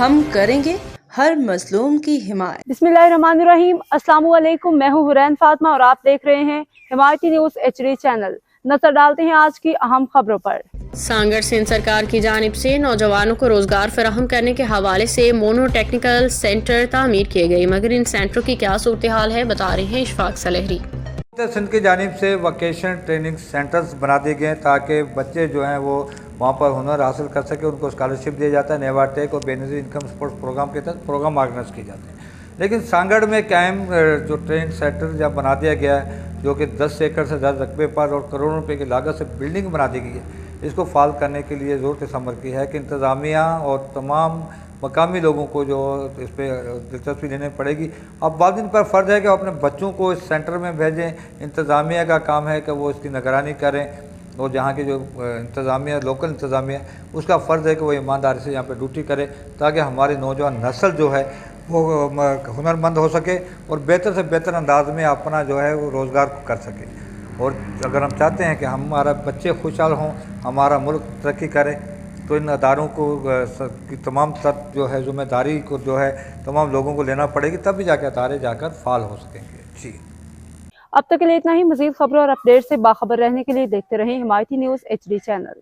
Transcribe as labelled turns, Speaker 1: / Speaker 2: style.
Speaker 1: हम करेंगे हर मजलूम की हिमायत।
Speaker 2: बिस्मिल्लाहिर्रहमानिर्रहीम। अस्सलाम वालेकुम। मैं हूँ हुरैन फातिमा और आप देख रहे हैं हिमायती न्यूज HD चैनल। नजर डालते हैं आज की अहम खबरों पर।
Speaker 3: सांगड़ सिंध सरकार की जानिब से नौजवानों को रोजगार फराहम करने के हवाले से मोनो टेक्निकल सेंटर तामीर किए गए, मगर इन सेंटरों की क्या सूरत हाल है, बता रहे हैं इशफाक सलहरी।
Speaker 4: सिंध की जानिब से वोकेशन ट्रेनिंग सेंटर्स बना दिए गए हैं ताकि बच्चे जो हैं वो वहाँ पर हुनर हासिल कर सके। उनको स्कॉलरशिप दिया जाता है, नेवाटेक और बेनज़ीर इनकम सपोर्ट प्रोग्राम के तहत प्रोग्राम ऑर्गेनाइज किए जाते हैं। लेकिन सांगड़ में कायम जो ट्रेनिंग सेंटर जब बना दिया गया है, जो कि 10 एकड़ से ज़्यादा रकबे पर और करोड़ों रुपये की लागत से बिल्डिंग बना दी गई है, इसको फाल करने के लिए ज़रूरत इस अमर की है कि इंतज़ामिया और तमाम मकामी लोगों को जो इस पर दिलचस्पी लेनी पड़ेगी। अब वालिदैन पर फ़र्ज़ है कि वो अपने बच्चों को इस सेंटर में भेजें। इंतज़ामिया का काम है कि वो इसकी निगरानी करें और जहाँ की जो इंतज़ामिया लोकल इंतज़ामिया उसका फ़र्ज़ है कि वो ईमानदारी से यहाँ पर ड्यूटी करे ताकि हमारी नौजवान नस्ल जो है वो हुनरमंद हो सके और बेहतर से बेहतर अंदाज में अपना जो है वो रोज़गार कर सके। और अगर हम चाहते हैं कि हमारा बच्चे खुशहाल हों, हमारा मुल्क तरक्की करे, तो इन अदारों को की तमाम जो है ज़िम्मेदारी को जो है तमाम लोगों को लेना पड़ेगी, तब भी जाकर अदारे जाकर फाल हो सकेंगे। जी,
Speaker 2: अब तक के लिए इतना ही। मजीद खबरों और अपडेट से बाखबर रहने के लिए देखते रहें हिमायती न्यूज HD चैनल।